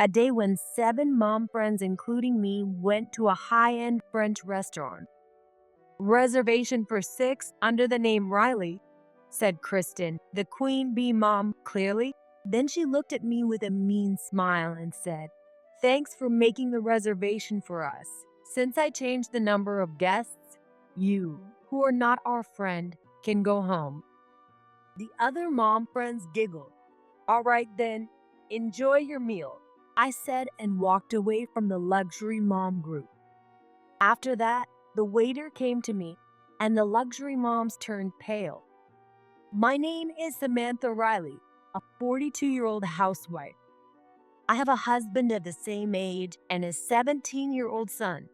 A day when 7 mom friends, including me, went to a high-end French restaurant. Reservation for 6 under the name Riley, said Kristen, the queen bee mom, clearly. Then she looked at me with a mean smile and said, "Thanks for making the reservation for us. Since I changed the number of guests, you, who are not our friend, can go home." The other mom friends giggled. "All right then, enjoy your meal," I said and walked away from the luxury mom group. After that, the waiter came to me and the luxury moms turned pale. "My name is Samantha Riley, a 42-year-old housewife. I have a husband of the same age and a 17-year-old son.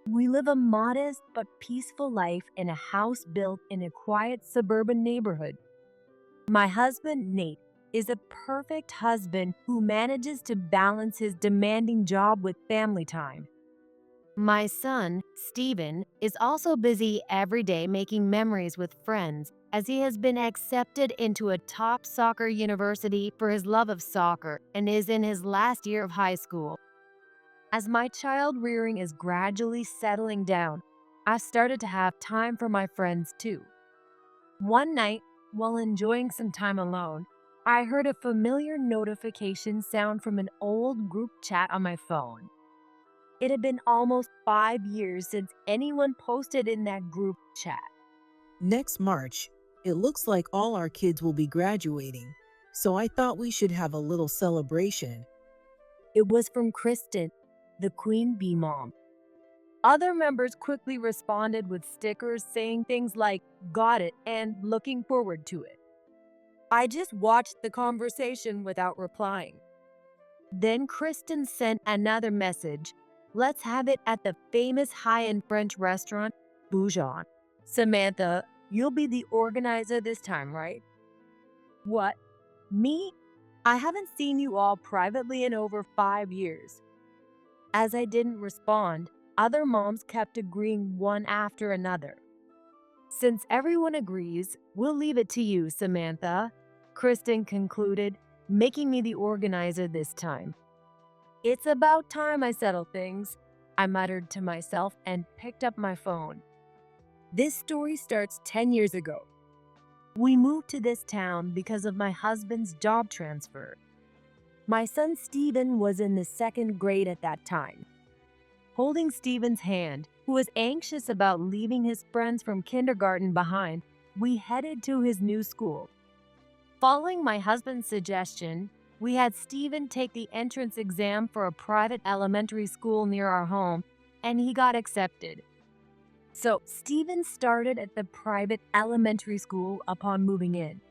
We live a modest but peaceful life in a house built in a quiet suburban neighborhood. My husband, Nate, is a perfect husband who manages to balance his demanding job with family time. My son, Steven, is also busy every day making memories with friends as he has been accepted into a top soccer university for his love of soccer and is in his last year of high school. As my child rearing is gradually settling down, I've started to have time for my friends too. One night, while enjoying some time alone, I heard a familiar notification sound from an old group chat on my phone. It had been almost 5 years since anyone posted in that group chat. Next March, it looks like all our kids will be graduating, so I thought we should have a little celebration. It was from Kristen, the queen bee mom. Other members quickly responded with stickers saying things like, "Got it," and "Looking forward to it." I just watched the conversation without replying. Then Kristen sent another message. "Let's have it at the famous high-end French restaurant, Boujon. Samantha, you'll be the organizer this time, right?" "What? Me? I haven't seen you all privately in over 5 years." As I didn't respond, other moms kept agreeing one after another. "Since everyone agrees, we'll leave it to you, Samantha," Kristen concluded, making me the organizer this time. "It's about time I settle things," I muttered to myself and picked up my phone. This story starts 10 years ago. We moved to this town because of my husband's job transfer. My son Steven was in the second grade at that time. Holding Steven's hand, who was anxious about leaving his friends from kindergarten behind, we headed to his new school. Following my husband's suggestion, we had Steven take the entrance exam for a private elementary school near our home, and he got accepted. So Steven started at the private elementary school upon moving in.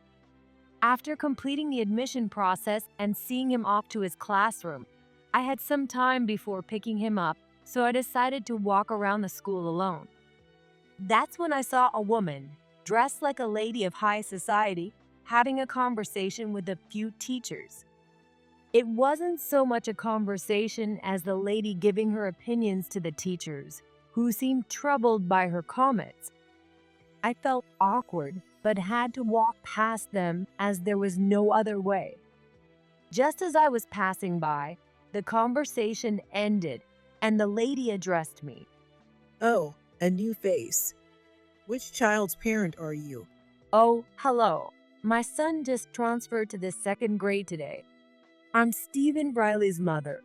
After completing the admission process and seeing him off to his classroom, I had some time before picking him up, so I decided to walk around the school alone. That's when I saw a woman, dressed like a lady of high society, having a conversation with a few teachers. It wasn't so much a conversation as the lady giving her opinions to the teachers, who seemed troubled by her comments. I felt awkward, but had to walk past them as there was no other way. Just as I was passing by, the conversation ended and the lady addressed me. Oh, a new face. Which child's parent are you? "Oh, hello. My son just transferred to the second grade today. I'm Stephen Riley's mother."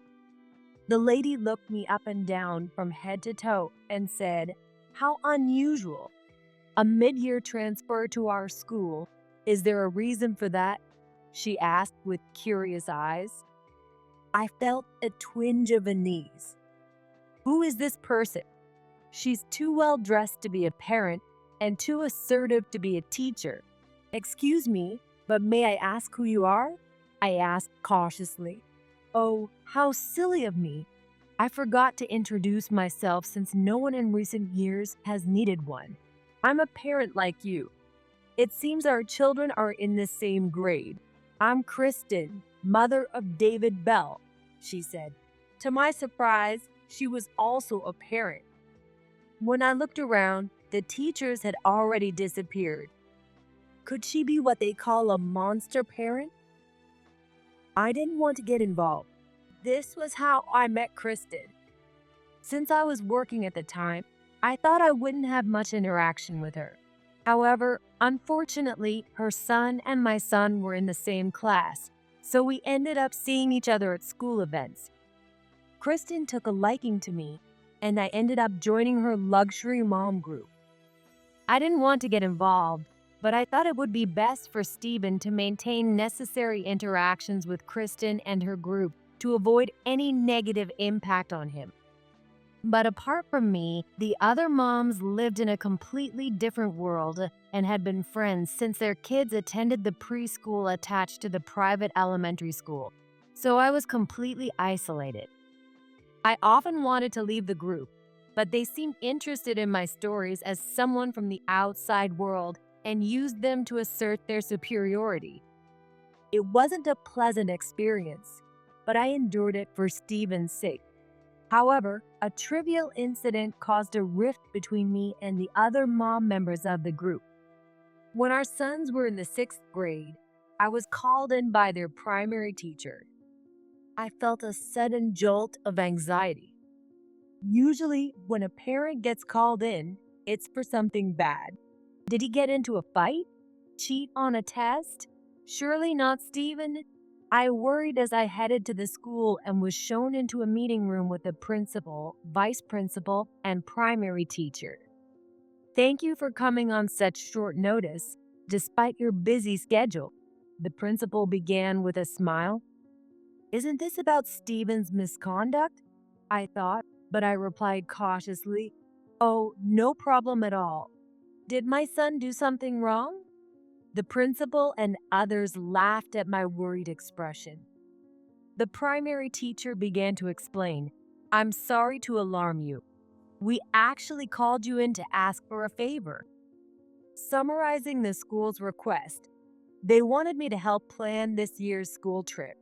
The lady looked me up and down from head to toe and said, "How unusual. A mid-year transfer to our school. Is there a reason for that?" she asked with curious eyes. I felt a twinge of unease. Who is this person? She's too well dressed to be a parent and too assertive to be a teacher. "Excuse me, but may I ask who you are?" I asked cautiously. Oh, how silly of me. I forgot to introduce myself since no one in recent years has needed one. "I'm a parent like you. It seems our children are in the same grade. I'm Kristen, mother of David Bell," she said. To my surprise, she was also a parent. When I looked around, the teachers had already disappeared. Could she be what they call a monster parent? I didn't want to get involved. This was how I met Kristen. Since I was working at the time, I thought I wouldn't have much interaction with her. However, unfortunately, her son and my son were in the same class, so we ended up seeing each other at school events. Kristen took a liking to me, and I ended up joining her luxury mom group. I didn't want to get involved, but I thought it would be best for Stephen to maintain necessary interactions with Kristen and her group to avoid any negative impact on him. But apart from me, the other moms lived in a completely different world and had been friends since their kids attended the preschool attached to the private elementary school. So I was completely isolated. I often wanted to leave the group, but they seemed interested in my stories as someone from the outside world and used them to assert their superiority. It wasn't a pleasant experience, but I endured it for Stephen's sake. However, a trivial incident caused a rift between me and the other mom members of the group. When our sons were in the 6th grade, I was called in by their primary teacher. I felt a sudden jolt of anxiety. Usually, when a parent gets called in, it's for something bad. Did he get into a fight? Cheat on a test? Surely not Stephen. I worried as I headed to the school and was shown into a meeting room with the principal, vice principal, and primary teacher. Thank you for coming on such short notice, despite your busy schedule. The principal began with a smile. Isn't this about Stephen's misconduct? I thought, but I replied cautiously, Oh, no problem at all. Did my son do something wrong? The principal and others laughed at my worried expression. The primary teacher began to explain, I'm sorry to alarm you. We actually called you in to ask for a favor. Summarizing the school's request, they wanted me to help plan this year's school trip.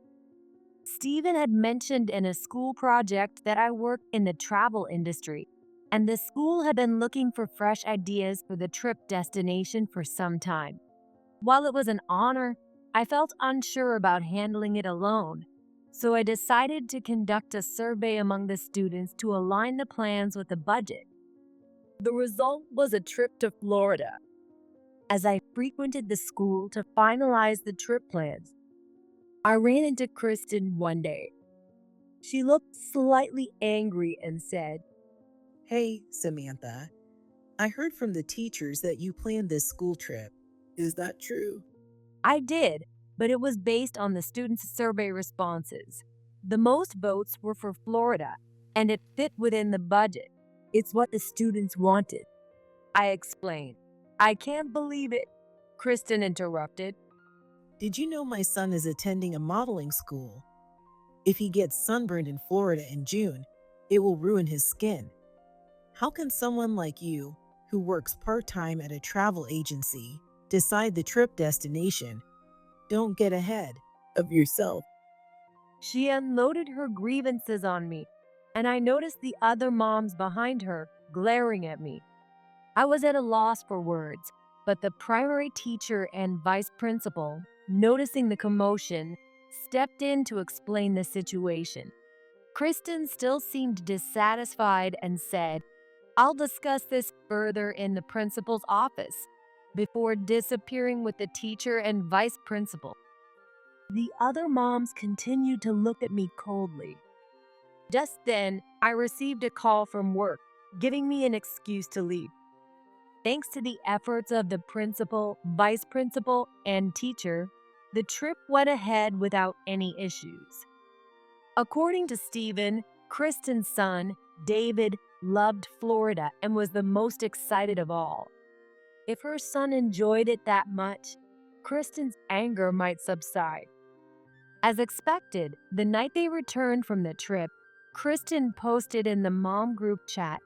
Stephen had mentioned in a school project that I work in the travel industry, and the school had been looking for fresh ideas for the trip destination for some time. While it was an honor, I felt unsure about handling it alone, so I decided to conduct a survey among the students to align the plans with the budget. The result was a trip to Florida. As I frequented the school to finalize the trip plans, I ran into Kristen one day. She looked slightly angry and said, Hey, Samantha, I heard from the teachers that you planned this school trip. Is that true? I did, but it was based on the students' survey responses. The most votes were for Florida, and it fit within the budget. It's what the students wanted. I explained. I can't believe it, Kristen interrupted. Did you know my son is attending a modeling school? If he gets sunburned in Florida in June, it will ruin his skin. How can someone like you, who works part-time at a travel agency, decide the trip destination? Don't get ahead of yourself. She unloaded her grievances on me, and I noticed the other moms behind her glaring at me. I was at a loss for words, but the primary teacher and vice principal, noticing the commotion, stepped in to explain the situation. Kristen still seemed dissatisfied and said, I'll discuss this further in the principal's office, before disappearing with the teacher and vice principal. The other moms continued to look at me coldly. Just then, I received a call from work, giving me an excuse to leave. Thanks to the efforts of the principal, vice principal, and teacher, the trip went ahead without any issues. According to Stephen, Kristen's son, David, loved Florida and was the most excited of all. If her son enjoyed it that much, Kristen's anger might subside. As expected, the night they returned from the trip, Kristen posted in the mom group chat,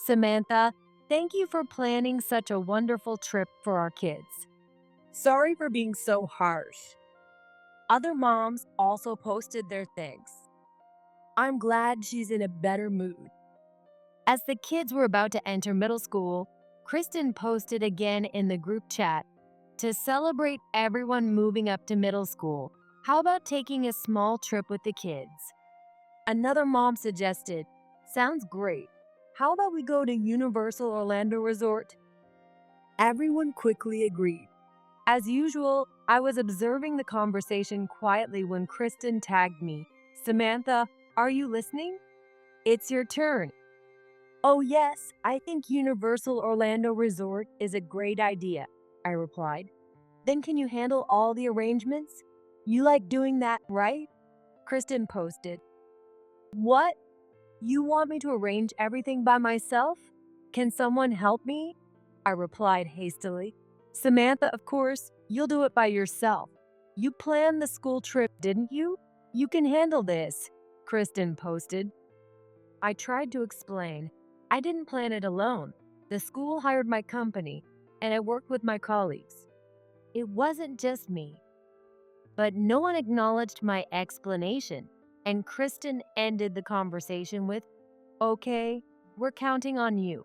Samantha, thank you for planning such a wonderful trip for our kids. Sorry for being so harsh. Other moms also posted their thanks. I'm glad she's in a better mood. As the kids were about to enter middle school, Kristen posted again in the group chat, to celebrate everyone moving up to middle school, how about taking a small trip with the kids? Another mom suggested, "Sounds great. How about we go to Universal Orlando Resort?" Everyone quickly agreed. As usual, I was observing the conversation quietly when Kristen tagged me. "Samantha, are you listening? It's your turn." "Oh, yes, I think Universal Orlando Resort is a great idea," I replied. "Then can you handle all the arrangements? You like doing that, right?" Kristen posted, "What? You want me to arrange everything by myself? Can someone help me?" I replied hastily. "Samantha, of course, you'll do it by yourself. You planned the school trip, didn't you? You can handle this," Kristen posted. I tried to explain. I didn't plan it alone. The school hired my company, and I worked with my colleagues. It wasn't just me. But no one acknowledged my explanation, and Kristen ended the conversation with, "Okay, we're counting on you."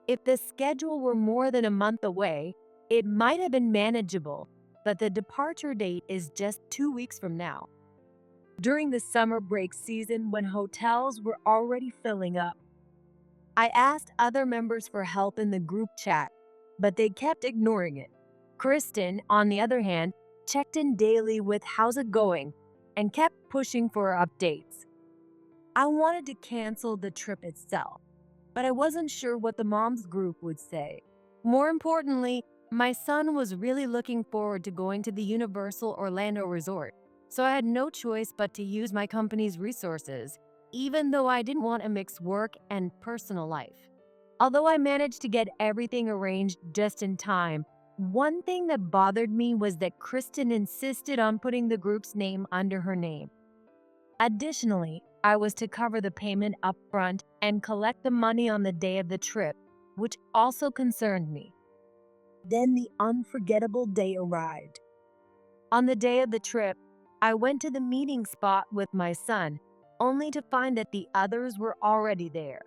If the schedule were more than a month away, it might have been manageable, but the departure date is just 2 weeks from now. During the summer break season, when hotels were already filling up, I asked other members for help in the group chat, but they kept ignoring it. Kristen, on the other hand, checked in daily with "How's it going?" and kept pushing for updates. I wanted to cancel the trip itself, but I wasn't sure what the moms group would say. More importantly, my son was really looking forward to going to the Universal Orlando Resort, so I had no choice but to use my company's resources, even though I didn't want to mix work and personal life. Although I managed to get everything arranged just in time, one thing that bothered me was that Kristen insisted on putting the group's name under her name. Additionally, I was to cover the payment up front and collect the money on the day of the trip, which also concerned me. Then the unforgettable day arrived. On the day of the trip, I went to the meeting spot with my son, only to find that the others were already there.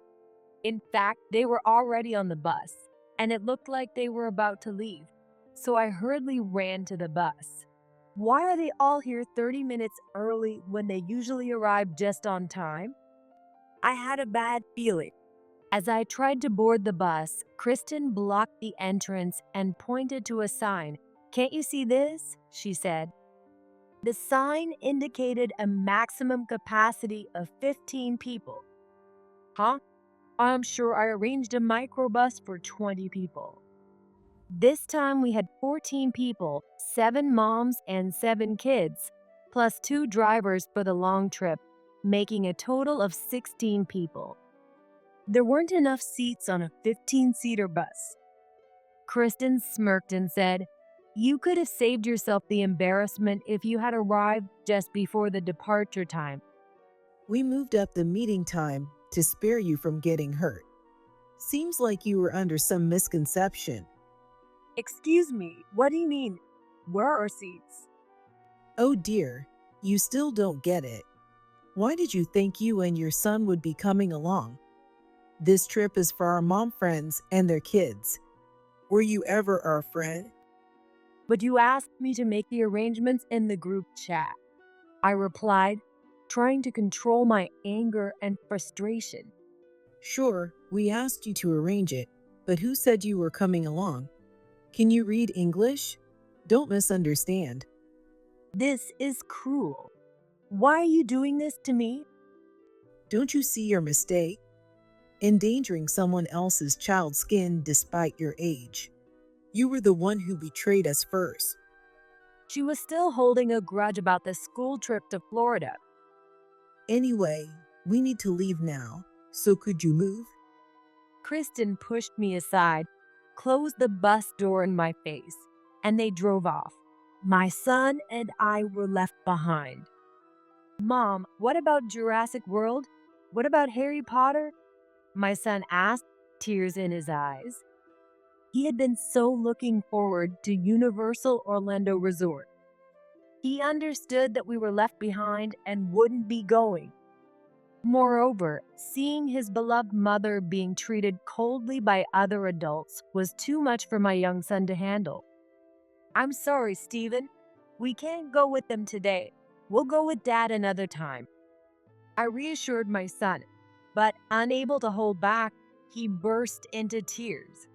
In fact, they were already on the bus, and it looked like they were about to leave. So I hurriedly ran to the bus. Why are they all here 30 minutes early when they usually arrive just on time? I had a bad feeling. As I tried to board the bus, Kristen blocked the entrance and pointed to a sign. "Can't you see this?" she said. The sign indicated a maximum capacity of 15 people. Huh? I'm sure I arranged a microbus for 20 people. This time we had 14 people, 7 moms and 7 kids, plus 2 drivers for the long trip, making a total of 16 people. There weren't enough seats on a 15-seater bus. Kristen smirked and said, "You could have saved yourself the embarrassment if you had arrived just before the departure time." We moved up the meeting time to spare you from getting hurt. Seems like you were under some misconception. "Excuse me, what do you mean? Where are our seats?" Oh dear, you still don't get it. Why did you think you and your son would be coming along? This trip is for our mom friends and their kids. Were you ever our friend? "But you asked me to make the arrangements in the group chat," I replied, trying to control my anger and frustration. Sure, we asked you to arrange it, but who said you were coming along? Can you read English? Don't misunderstand. "This is cruel. Why are you doing this to me?" Don't you see your mistake? Endangering someone else's child's skin despite your age. You were the one who betrayed us first. She was still holding a grudge about the school trip to Florida. Anyway, we need to leave now, so could you move? Kristen pushed me aside, closed the bus door in my face, and they drove off. My son and I were left behind. "Mom, what about Jurassic World? What about Harry Potter?" my son asked, tears in his eyes. He had been so looking forward to Universal Orlando Resort. He understood that we were left behind and wouldn't be going. Moreover, seeing his beloved mother being treated coldly by other adults was too much for my young son to handle. "I'm sorry, Stephen. We can't go with them today. We'll go with Dad another time." I I reassured my son, but unable to hold back, he burst into tears.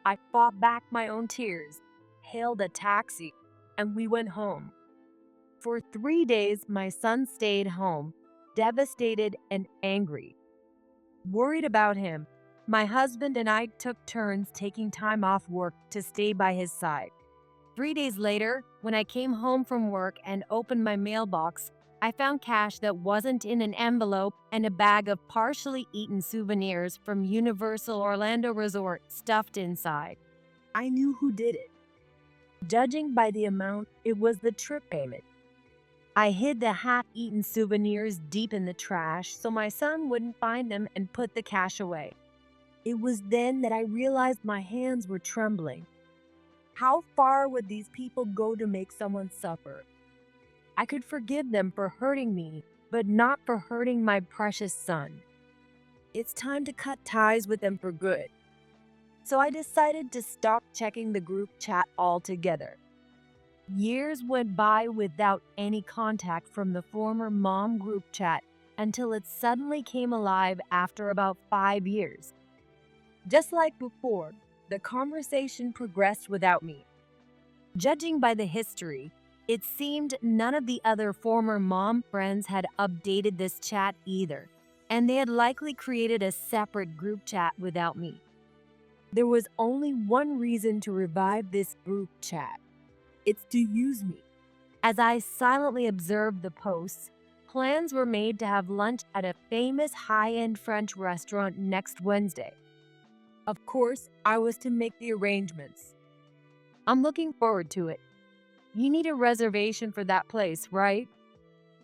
I fought back my own tears, hailed a taxi, and we went home. For 3 days, my son stayed home, devastated and angry. Worried about him, my husband and I took turns taking time off work to stay by his side. 3 days later, when I came home from work and opened my mailbox, I found cash that wasn't in an envelope and a bag of partially eaten souvenirs from Universal Orlando Resort stuffed inside. I knew who did it. Judging by the amount, it was the trip payment. I hid the half-eaten souvenirs deep in the trash so my son wouldn't find them and put the cash away. It was then that I realized my hands were trembling. How far would these people go to make someone suffer? I could forgive them for hurting me, but not for hurting my precious son. It's time to cut ties with them for good. So I decided to stop checking the group chat altogether. Years went by without any contact from the former mom group chat until it suddenly came alive after about 5 years. Just like before, the conversation progressed without me. Judging by the history, it seemed none of the other former mom friends had updated this chat either, and they had likely created a separate group chat without me. There was only one reason to revive this group chat. It's to use me. As I silently observed the posts, plans were made to have lunch at a famous high-end French restaurant next Wednesday. Of course, I was to make the arrangements. I'm looking forward to it. You need a reservation for that place, right?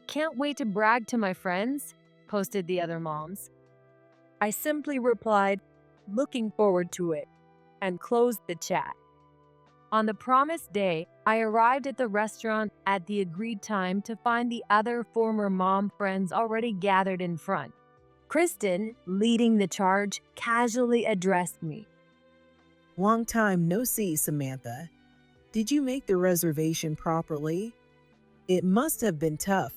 Can't wait to brag to my friends, posted the other moms. I simply replied, looking forward to it, and closed the chat. On the promised day, I arrived at the restaurant at the agreed time to find the other former mom friends already gathered in front. Kristen, leading the charge, casually addressed me. Long time no see, Samantha. Did you make the reservation properly? It must have been tough.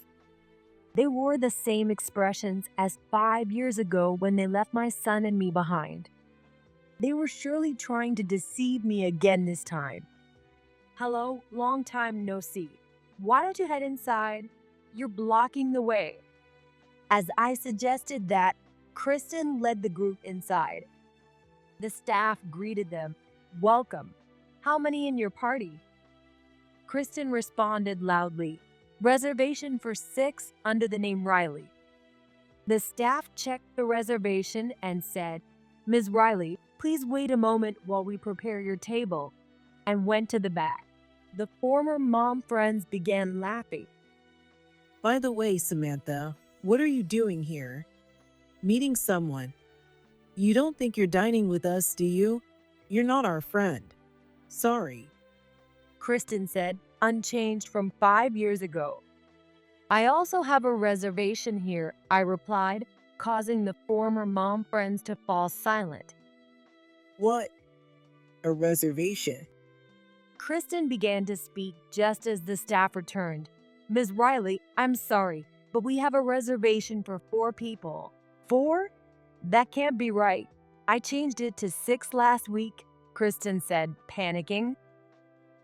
They wore the same expressions as 5 years ago when they left my son and me behind. They were surely trying to deceive me again this time. Hello, long time no see. Why don't you head inside? You're blocking the way. As I suggested that, Kristen led the group inside. The staff greeted them. Welcome. How many in your party? Kristen responded loudly. Reservation for 6 under the name Riley. The staff checked the reservation and said, Ms. Riley, please wait a moment while we prepare your table, and went to the back. The former mom friends began laughing. By the way, Samantha, what are you doing here? Meeting someone. You don't think you're dining with us, do you? You're not our friend. Sorry. Kristen said, unchanged from 5 years ago. I also have a reservation here, I replied, causing the former mom friends to fall silent. What? A reservation? Kristen began to speak just as the staff returned. Ms. Riley, I'm sorry, but we have a reservation for 4 people. 4? That can't be right. I changed it to 6 last week, Kristen said, panicking.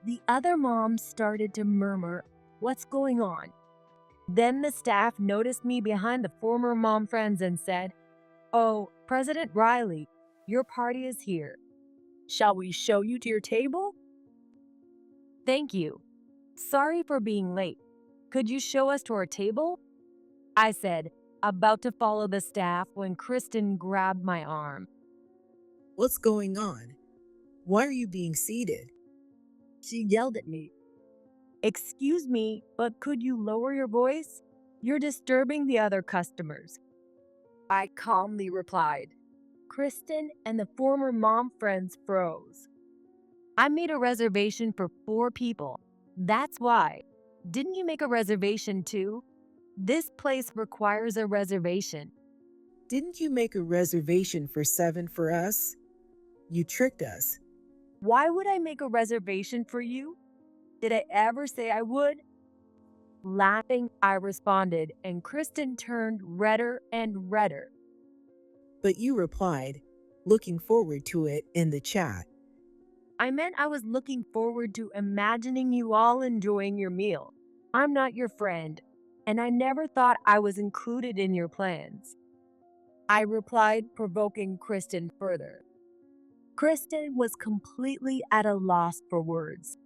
The other moms started to murmur, what's going on? Then the staff noticed me behind the former mom friends and said, oh, President Riley, your party is here. Shall we show you to your table? Thank you. Sorry for being late. Could you show us to our table? I said, about to follow the staff when Kristen grabbed my arm. What's going on? Why are you being seated? She yelled at me. Excuse me, but could you lower your voice? You're disturbing the other customers. I calmly replied. Kristen and the former mom friends froze. I made a reservation for 4 people. That's why. Didn't you make a reservation too? This place requires a reservation. Didn't you make a reservation for 7 for us? You tricked us. Why would I make a reservation for you? Did I ever say I would? Laughing, I responded, and Kristen turned redder and redder. But you replied, looking forward to it in the chat. I meant I was looking forward to imagining you all enjoying your meal. I'm not your friend, and I never thought I was included in your plans. I replied, provoking Kristen further. Kristen was completely at a loss for words.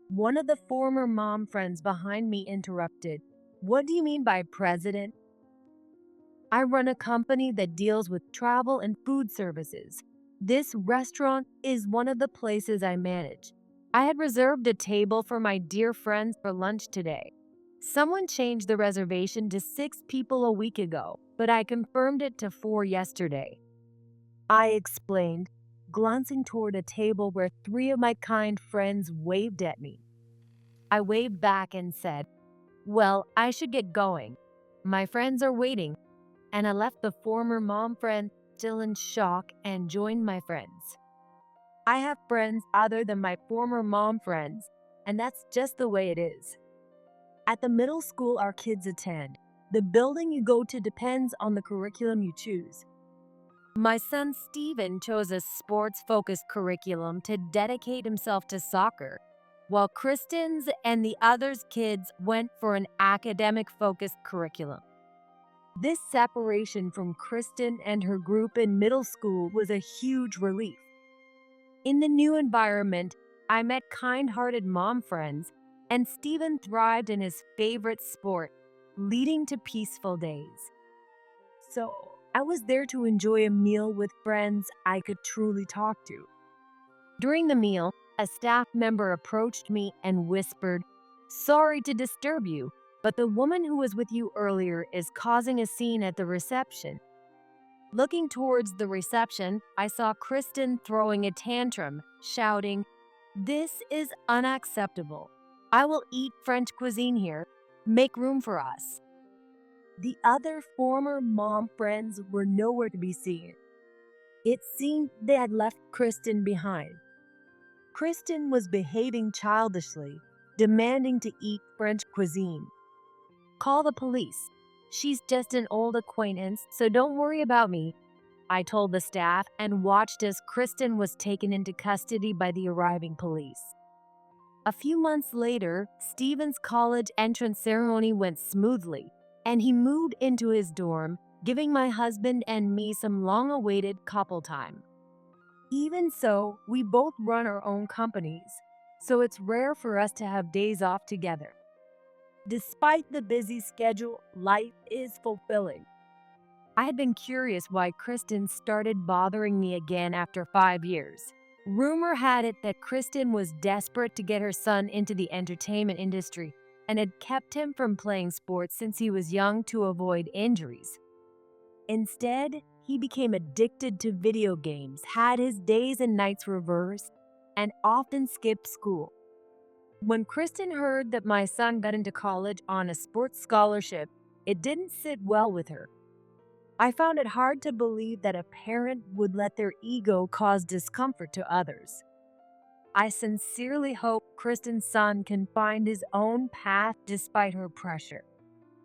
One of the former mom friends behind me interrupted. What do you mean by president? I run a company that deals with travel and food services. This restaurant is one of the places I manage. I had reserved a table for my dear friends for lunch today. Someone changed the reservation to 6 people a week ago, but I confirmed it to 4 yesterday. I explained, glancing toward a table where 3 of my kind friends waved at me. I waved back and said, well, I should get going. My friends are waiting, and I left the former mom friend still in shock and joined my friends. I have friends other than my former mom friends, and that's just the way it is. At the middle school our kids attend, the building you go to depends on the curriculum you choose. My son Steven chose a sports-focused curriculum to dedicate himself to soccer, while Kristen's and the others' kids went for an academic-focused curriculum. This separation from Kristen and her group in middle school was a huge relief. In the new environment, I met kind-hearted mom friends, and Steven thrived in his favorite sport, leading to peaceful days. So, I was there to enjoy a meal with friends I could truly talk to. During the meal, a staff member approached me and whispered, sorry to disturb you, but the woman who was with you earlier is causing a scene at the reception. Looking towards the reception, I saw Kristen throwing a tantrum, shouting, this is unacceptable. I will eat French cuisine here. Make room for us. The other former mom friends were nowhere to be seen. It seemed they had left Kristen behind. Kristen was behaving childishly, demanding to eat French cuisine. Call the police. She's just an old acquaintance, so don't worry about me, I told the staff and watched as Kristen was taken into custody by the arriving police. A few months later, Steven's college entrance ceremony went smoothly, and he moved into his dorm, giving my husband and me some long-awaited couple time. Even so, we both run our own companies, so it's rare for us to have days off together. Despite the busy schedule, life is fulfilling. I had been curious why Kristen started bothering me again after 5 years. Rumor had it that Kristen was desperate to get her son into the entertainment industry and had kept him from playing sports since he was young to avoid injuries. Instead, he became addicted to video games, had his days and nights reversed, and often skipped school. When Kristen heard that my son got into college on a sports scholarship, it didn't sit well with her. I found it hard to believe that a parent would let their ego cause discomfort to others. I sincerely hope Kristen's son can find his own path despite her pressure.